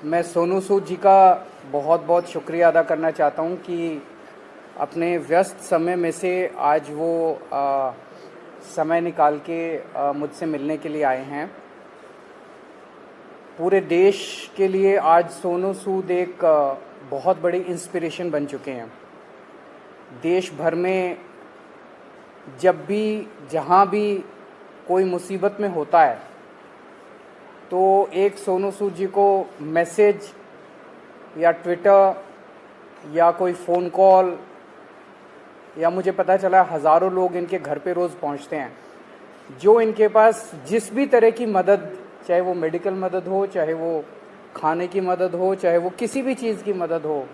मैं सोनू सूद जी का बहुत बहुत शुक्रिया अदा करना चाहता हूँ कि अपने व्यस्त समय में से आज वो समय निकाल के मुझसे मिलने के लिए आए हैं। पूरे देश के लिए आज सोनू सूद एक बहुत बड़ी इंस्पिरेशन बन चुके हैं। देश भर में जब भी जहाँ भी कोई मुसीबत में होता है तो एक सोनू सूद जी को मैसेज या ट्विटर या कोई फ़ोन कॉल या मुझे पता चला हज़ारों लोग इनके घर पे रोज़ पहुंचते हैं, जो इनके पास जिस भी तरह की मदद, चाहे वो मेडिकल मदद हो, चाहे वो खाने की मदद हो, चाहे वो किसी भी चीज़ की मदद हो,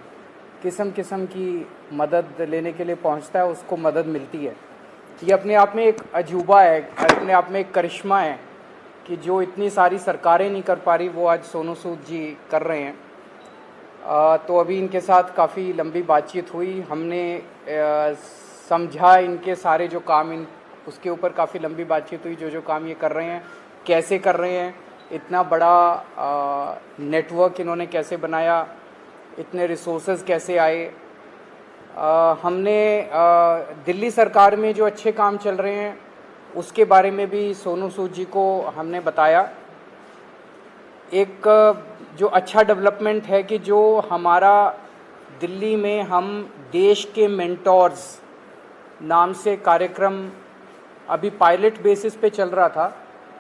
किस्म किस्म की मदद लेने के लिए पहुंचता है, उसको मदद मिलती है। ये अपने आप में एक अजूबा है, अपने आप में एक करिश्मा है कि जो इतनी सारी सरकारें नहीं कर पा रही वो आज सोनू सूद जी कर रहे हैं। तो अभी इनके साथ काफ़ी लंबी बातचीत हुई, हमने समझा इनके सारे जो काम उसके ऊपर काफ़ी लंबी बातचीत हुई, जो काम ये कर रहे हैं कैसे कर रहे हैं, इतना बड़ा नेटवर्क इन्होंने कैसे बनाया, इतने रिसोर्सेज कैसे आए। हमने दिल्ली सरकार में जो अच्छे काम चल रहे हैं उसके बारे में भी सोनू सूद जी को हमने बताया। एक जो अच्छा डेवलपमेंट है कि जो हमारा दिल्ली में हम देश के मेंटोर्स नाम से कार्यक्रम अभी पायलट बेसिस पे चल रहा था,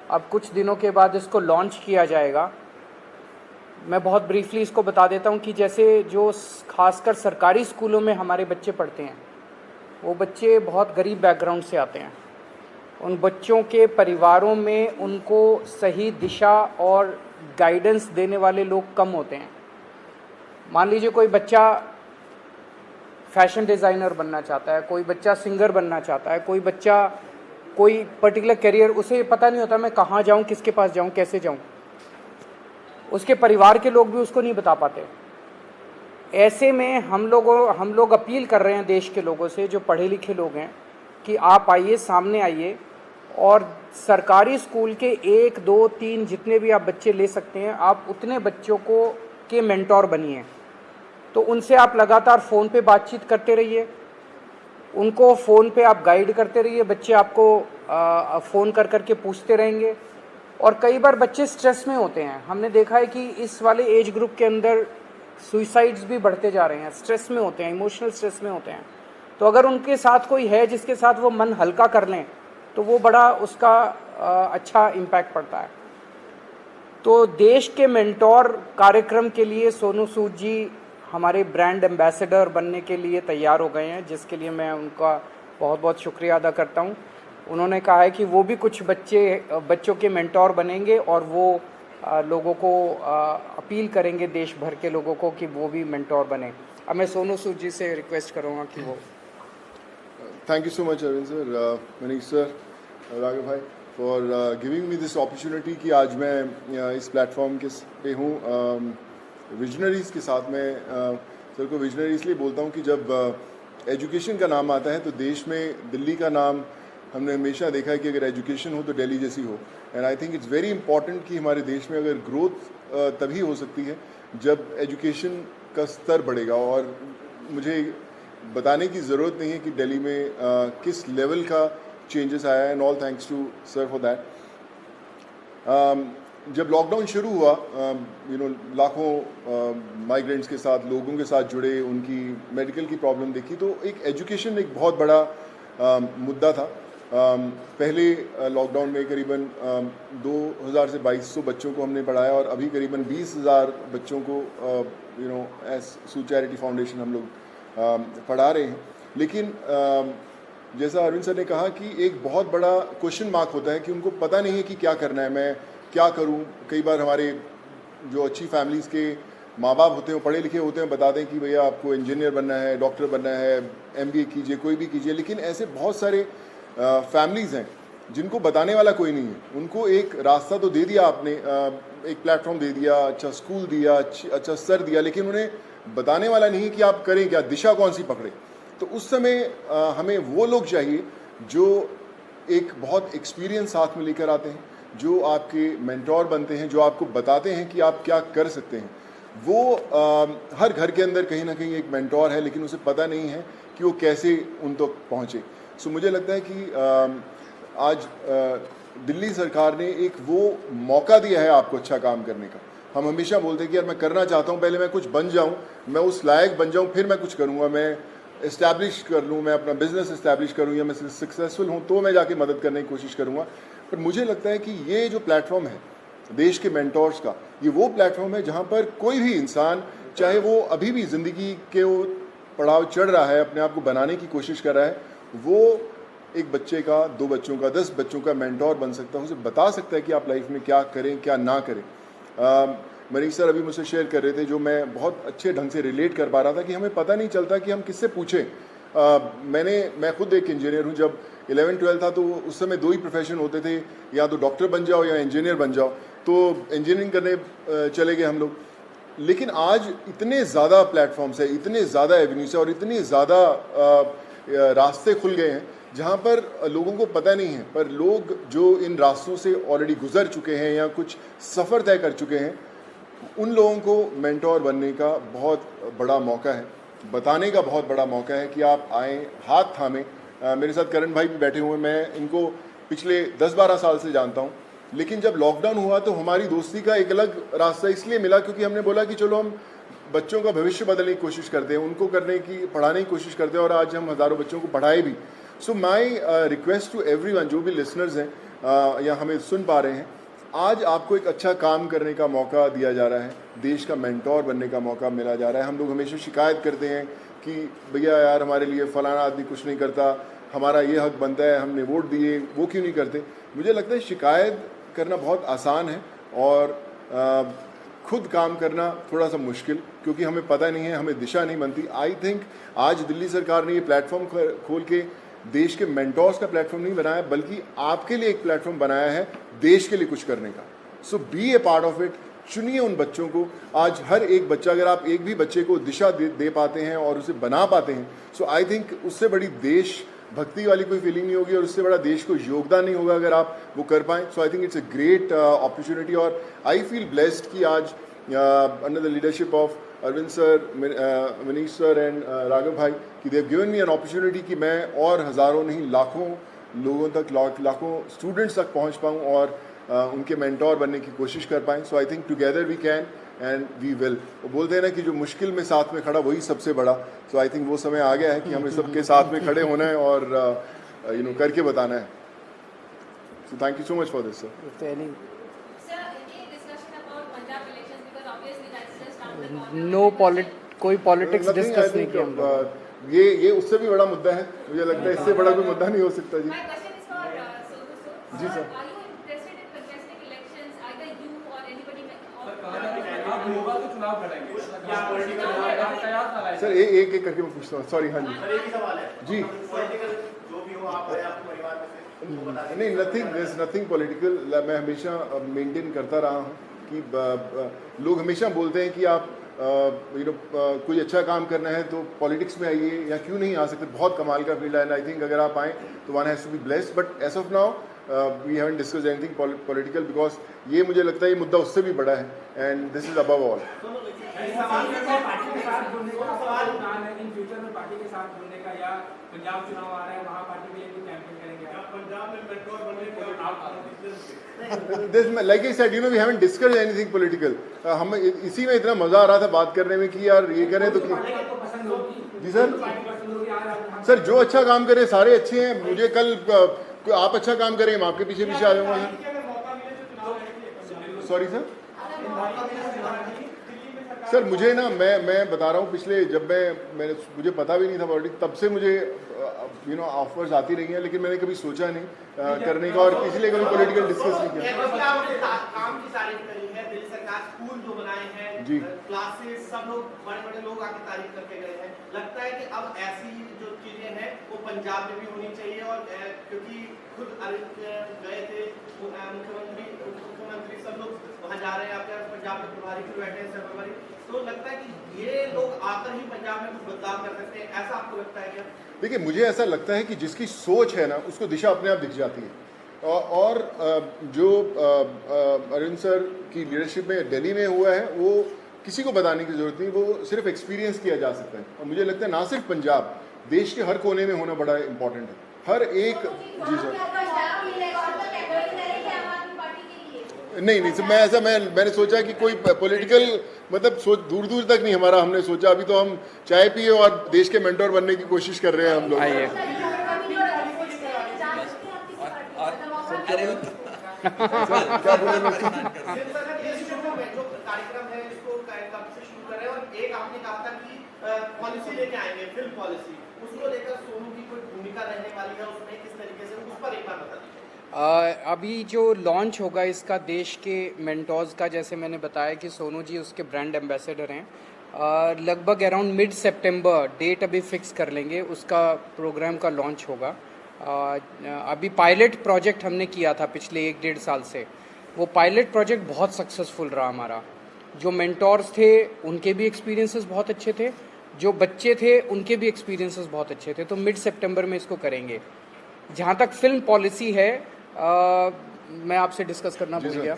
अब कुछ दिनों के बाद इसको लॉन्च किया जाएगा। मैं बहुत ब्रीफली इसको बता देता हूँ कि जैसे जो खासकर सरकारी स्कूलों में हमारे बच्चे पढ़ते हैं, वो बच्चे बहुत गरीब बैकग्राउंड से आते हैं। उन बच्चों के परिवारों में उनको सही दिशा और गाइडेंस देने वाले लोग कम होते हैं। मान लीजिए कोई बच्चा फैशन डिज़ाइनर बनना चाहता है, कोई बच्चा सिंगर बनना चाहता है, कोई बच्चा कोई पर्टिकुलर करियर, उसे पता नहीं होता मैं कहाँ जाऊँ, किसके पास जाऊँ, कैसे जाऊँ। उसके परिवार के लोग भी उसको नहीं बता पाते। ऐसे में हम लोग अपील कर रहे हैं देश के लोगों से, जो पढ़े लिखे लोग हैं, कि आप आइए, सामने आइए और सरकारी स्कूल के 1, 2, 3 जितने भी आप बच्चे ले सकते हैं, आप उतने बच्चों को के मेंटोर बनिए। तो उनसे आप लगातार फ़ोन पे बातचीत करते रहिए, उनको फ़ोन पे आप गाइड करते रहिए, बच्चे आपको फ़ोन कर कर के पूछते रहेंगे। और कई बार बच्चे स्ट्रेस में होते हैं, हमने देखा है कि इस वाले एज ग्रुप के अंदर सुइसाइड्स भी बढ़ते जा रहे हैं, स्ट्रेस में होते हैं, इमोशनल स्ट्रेस में होते हैं। तो अगर उनके साथ कोई है जिसके साथ वो मन हल्का कर लें तो वो बड़ा उसका अच्छा इम्पैक्ट पड़ता है। तो देश के मेंटोर कार्यक्रम के लिए सोनू सूद जी हमारे ब्रांड एम्बेसडर बनने के लिए तैयार हो गए हैं, जिसके लिए मैं उनका बहुत बहुत शुक्रिया अदा करता हूं। उन्होंने कहा है कि वो भी कुछ बच्चों के मेंटोर बनेंगे और वो लोगों को अपील करेंगे, देश भर के लोगों को, कि वो भी मेंटोर बने। अब मैं सोनू सूद जी से रिक्वेस्ट करूँगा कि वो। Thank you so much, Arvind sir, Manish sir, Raghav bhai, for giving me this opportunity कि आज मैं इस प्लेटफॉर्म के पे हूँ विजनरीज़ के साथ। मैं सर को विजनरी इसलिए बोलता हूँ कि जब एजुकेशन का नाम आता है तो देश में दिल्ली का नाम हमने हमेशा देखा है कि अगर एजुकेशन हो तो दिल्ली जैसी हो। And I think it's very important कि हमारे देश में अगर ग्रोथ तभी हो सकती है जब एजुकेशन का स्तर बढ़ेगा। और मुझे बताने की ज़रूरत नहीं है कि दिल्ली में किस लेवल का चेंजेस आया है, and all thanks to sir for that. जब लॉकडाउन शुरू हुआ, लाखों माइग्रेंट्स के साथ, लोगों के साथ जुड़े, उनकी मेडिकल की प्रॉब्लम देखी, तो एक एजुकेशन एक बहुत बड़ा मुद्दा था। पहले लॉकडाउन में करीबन 2000 से 2200 बच्चों को हमने पढ़ाया और अभी करीबन 20,000 बच्चों को एज सूद चैरिटी फाउंडेशन हम लोग पढ़ा रहे हैं। लेकिन जैसा अरविंद सर ने कहा कि एक बहुत बड़ा क्वेश्चन मार्क होता है कि उनको पता नहीं है कि क्या करना है, मैं क्या करूं। कई बार हमारे जो अच्छी फैमिलीज़ के माँ बाप होते हैं, पढ़े लिखे होते हैं, बताते हैं कि भैया आपको इंजीनियर बनना है, डॉक्टर बनना है, MBA कीजिए, कोई भी कीजिए। लेकिन ऐसे बहुत सारे फैमिलीज़ हैं जिनको बताने वाला कोई नहीं है। उनको एक रास्ता तो दे दिया आपने, एक प्लेटफॉर्म दे दिया, अच्छा स्कूल दिया, अच्छा सर दिया, लेकिन उन्हें बताने वाला नहीं कि आप करें क्या, दिशा कौन सी पकड़े। तो उस समय हमें वो लोग चाहिए जो एक बहुत एक्सपीरियंस साथ में लेकर आते हैं, जो आपके मेंटोर बनते हैं, जो आपको बताते हैं कि आप क्या कर सकते हैं। वो हर घर के अंदर कहीं ना कहीं एक मेंटोर है, लेकिन उसे पता नहीं है कि वो कैसे उन तक पहुँचे। सो मुझे लगता है कि आज दिल्ली सरकार ने एक वो मौका दिया है आपको अच्छा काम करने का। हम हमेशा बोलते हैं कि यार मैं करना चाहता हूँ, पहले मैं कुछ बन जाऊँ, मैं उस लायक बन जाऊँ, फिर मैं कुछ करूँगा, मैं इस्टेब्लिश कर लूँ, मैं अपना बिजनेस इस्टेब्लिश करूँ, या मैं सक्सेसफुल हूँ तो मैं जाके मदद करने की कोशिश करूँगा। पर मुझे लगता है कि ये जो प्लेटफॉर्म है देश के मेंटोर्स का, ये वो प्लेटफॉर्म है जहाँ पर कोई भी इंसान, चाहे वो अभी भी ज़िंदगी के वो पड़ाव चढ़ रहा है, अपने आप को बनाने की कोशिश कर रहा है, वो एक बच्चे का, 2 बच्चों का, 10 बच्चों का मेंटोर बन सकता है, उसे बता सकता है कि आप लाइफ में क्या करें क्या ना करें। मनीष सर अभी मुझसे शेयर कर रहे थे, जो मैं बहुत अच्छे ढंग से रिलेट कर पा रहा था, कि हमें पता नहीं चलता कि हम किससे पूछें। मैं खुद एक इंजीनियर हूँ। जब 11-12 था तो उस समय 2 ही प्रोफेशन होते थे, या तो डॉक्टर बन जाओ या इंजीनियर बन जाओ, तो इंजीनियरिंग करने चले गए हम लोग। लेकिन आज इतने ज़्यादा प्लेटफॉर्म्स है, इतने ज़्यादा एवेन्यूज है और इतने ज़्यादा रास्ते खुल गए हैं जहाँ पर लोगों को पता नहीं है, पर लोग जो इन रास्तों से ऑलरेडी गुजर चुके हैं या कुछ सफ़र तय कर चुके हैं, उन लोगों को मेंटोर बनने का बहुत बड़ा मौका है, बताने का बहुत बड़ा मौका है कि आप आएँ, हाथ थामें। मेरे साथ करण भाई भी बैठे हुए, मैं इनको पिछले 10-12 साल से जानता हूँ, लेकिन जब लॉकडाउन हुआ तो हमारी दोस्ती का एक अलग रास्ता इसलिए मिला क्योंकि हमने बोला कि चलो हम बच्चों का भविष्य बदलने की कोशिश करते हैं, उनको पढ़ाने की कोशिश करते हैं, और आज हम हज़ारों बच्चों को पढ़ाए भी। सो माई रिक्वेस्ट टू एवरीवन, जो भी लिसनर्स हैं या हमें सुन पा रहे हैं, आज आपको एक अच्छा काम करने का मौका दिया जा रहा है, देश का मेंटोर बनने का मौका मिला जा रहा है। हम लोग हमेशा शिकायत करते हैं कि भैया यार हमारे लिए फ़लाना आदमी कुछ नहीं करता, हमारा ये हक बनता है, हमने वोट दिए, वो क्यों नहीं करते। मुझे लगता है शिकायत करना बहुत आसान है और खुद काम करना थोड़ा सा मुश्किल, क्योंकि हमें पता नहीं है, हमें दिशा नहीं बनती। आई थिंक आज दिल्ली सरकार ने ये प्लेटफॉर्म खोल के देश के मेंटोर्स का प्लेटफॉर्म नहीं बनाया, बल्कि आपके लिए एक प्लेटफॉर्म बनाया है देश के लिए कुछ करने का। So be a part of it. चुनिए उन बच्चों को। आज हर एक बच्चा, अगर आप एक भी बच्चे को दिशा दे पाते हैं और उसे बना पाते हैं, सो आई थिंक उससे बड़ी देश भक्ति वाली कोई फीलिंग नहीं होगी और उससे बड़ा देश को योगदान नहीं होगा अगर आप वो कर पाएँ। So I think it's a great opportunity, और आई फील ब्लेस्ड कि आज under the leadership of Arvind sir, Manish sir and Raghav भाई, कि they have given me an opportunity कि मैं और हज़ारों नहीं लाखों लोगों तक, लाखों स्टूडेंट्स तक पहुंच पाऊं और उनके मेंटोर बनने की कोशिश कर पाएँ। So I think together we can and we will. वो बोलते हैं ना कि जो मुश्किल में साथ में खड़ा वही सबसे बड़ा। सो आई थिंक वो समय आ गया है कि हमें सबके साथ में खड़े होना है और करके बताना है। So thank you so much for this sir. कोई पॉलिटिक्स डिस्कस नहीं किया हम लोग। ये उससे भी बड़ा मुद्दा है, मुझे लगता है इससे बड़ा कोई मुद्दा नहीं हो सकता। जी जी सर। सर एक एक करके मैं पूछता हूँ, सॉरी। हाँ जी जी। नहीं, नथिंग पॉलिटिकल। मैं हमेशा मेंटेन करता रहा हूँ कि लोग हमेशा बोलते हैं कि आप कोई अच्छा काम करना है तो पॉलिटिक्स में आइए, या क्यों नहीं आ सकते, बहुत कमाल का फील्ड है। एंड आई थिंक अगर आप आएँ तो one has to be blessed. But as of now we haven't discussed anything political, because ये मुझे लगता है ये मुद्दा उससे भी बड़ा है, and this is above all. Like I said, we haven't discussed anything political. हमें इसी में इतना मजा आ रहा था बात करने में कि यार ये करें तो जी सर जो अच्छा काम करे सारे अच्छे हैं। मुझे कल आप अच्छा काम करें, मैं आपके पीछे पीछे आ जाऊंगा सर। सॉरी सर मुझे ना, मैं बता रहा हूँ, पिछले जब मुझे पता भी नहीं था पॉलिटिक्स, तब से मुझे ऑफर्स आती रही हैं, लेकिन मैंने कभी सोचा नहीं करने का, और इसलिए कभी पॉलिटिकल डिस्कस नहीं किया। काम की तारीफ करी है दिल्ली सरकार, स्कूल जो बनाए हैं जी, क्लासेस, सब लोग बड़े लोग आके तारीफ करके गए हैं। लगता है कि अब ऐसी जो चीजें हैं वो पंजाब में भी होनी चाहिए, और क्योंकि खुद गए थे मुख्यमंत्री सब लोग वहाँ जा रहे हैं, आपके पंजाब में प्रभारी भी बैठे हैं सर्वपरि, तो लगता है कि ये लोग आकर ही पंजाब में कुछ बदलाव कर सकते हैं, ऐसा आपको लगता है क्या? देखिए, मुझे ऐसा लगता है कि जिसकी सोच है ना उसको दिशा अपने आप दिख जाती है, और जो अरविंद सर की लीडरशिप में दिल्ली में हुआ है वो किसी को बताने की जरूरत नहीं, वो सिर्फ एक्सपीरियंस किया जा सकता है। और मुझे लगता है ना सिर्फ पंजाब, देश के हर कोने में होना बड़ा इंपॉर्टेंट है। हर एक जी सर नहीं सर, मैंने सोचा कि कोई पॉलिटिकल मतलब सोच दूर दूर तक नहीं हमारा हमने सोचा। अभी तो हम चाय पिए और देश के मेंटोर बनने की कोशिश कर रहे हैं हम लोग। आइए क्या बोले मैं? जो कार्यक्रम है इसको कब से शुरू करें, और एक आपने कहा था कि पॉलिसी लेके आएंगे, फिल्म पॉलिसी, उसको लेकर सोनू की कोई भूमिका रहने वाली है उसमें, किस तरीके से, उस पर एक बार बता दीजिए। अभी जो लॉन्च होगा इसका देश के मेंटोर्स का, जैसे मैंने बताया कि सोनू जी उसके ब्रांड एम्बेसडर हैं। लगभग अराउंड मिड सितंबर डेट अभी फिक्स कर लेंगे, उसका प्रोग्राम का लॉन्च होगा। अभी पायलट प्रोजेक्ट हमने किया था पिछले 1-1.5 साल से, वो पायलट प्रोजेक्ट बहुत सक्सेसफुल रहा हमारा। जो मेंटोर्स थे उनके भी एक्सपीरियंसेस बहुत अच्छे थे, जो बच्चे थे उनके भी एक्सपीरियंसेस बहुत अच्छे थे। तो मिड सितंबर में इसको करेंगे। जहाँ तक फिल्म पॉलिसी है, मैं आपसे डिस्कस करना भूल गया,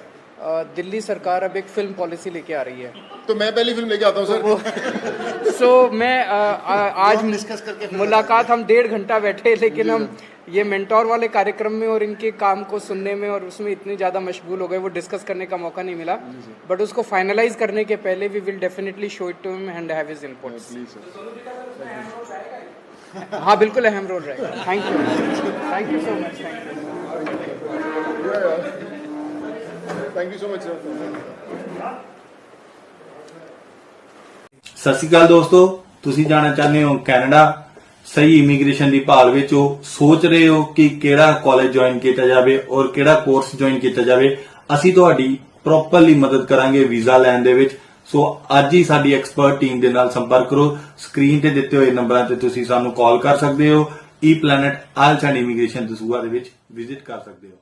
दिल्ली सरकार अब एक फिल्म पॉलिसी लेके आ रही है। तो मैं पहली फिल्म लेके आता हूँ सर। सो मैं आज डिस्कस करके मुलाकात हम 1.5 घंटा बैठे, लेकिन हम ये मेंटोर वाले कार्यक्रम में और इनके काम को सुनने में और उसमें इतने ज़्यादा मशगूल हो गए, वो डिस्कस करने का मौका नहीं मिला। बट उसको फाइनलाइज करने के पहले we will definitely show it to him and have his inputs. Please sir. हाँ बिल्कुल अहम रोल रहेगा। Thank you so much. Thank you so much sir. Sat Sri ਅਕਾਲ ਦੋਸਤੋ, ਤੁਸੀਂ ਜਾਣਾ ਚਾਹੁੰਦੇ ਹੋ ਕੈਨੇਡਾ, ਸਹੀ ਇਮੀਗ੍ਰੇਸ਼ਨ ਦੀ ਭਾਲ ਵਿੱਚ ਹੋ, ਸੋਚ ਰਹੇ ਹੋ ਕਿ ਕਿਹੜਾ ਕਾਲਜ ਜੁਆਇਨ ਕੀਤਾ ਜਾਵੇ ਔਰ ਕਿਹੜਾ ਕੋਰਸ ਜੁਆਇਨ ਕੀਤਾ ਜਾਵੇ, ਅਸੀਂ ਤੁਹਾਡੀ ਪ੍ਰੋਪਰਲੀ ਮਦਦ ਕਰਾਂਗੇ ਵੀਜ਼ਾ ਲੈਣ ਦੇ ਵਿੱਚ। ਸੋ ਅੱਜ ਹੀ ਸਾਡੀ ਐਕਸਪਰਟ ਟੀਮ ਦੇ ਨਾਲ ਸੰਪਰਕ ਕਰੋ। ਸਕਰੀਨ ਤੇ ਦਿੱਤੇ ਹੋਏ ਨੰਬਰਾਂ ਤੇ ਤੁਸੀਂ ਸਾਨੂੰ ਕਾਲ ਕਰ ਸਕਦੇ ਹੋ। E planet IELTS and immigration Dasuya ਦੇ ਵਿੱਚ ਵਿਜ਼ਿਟ ਕਰ ਸਕਦੇ ਹੋ।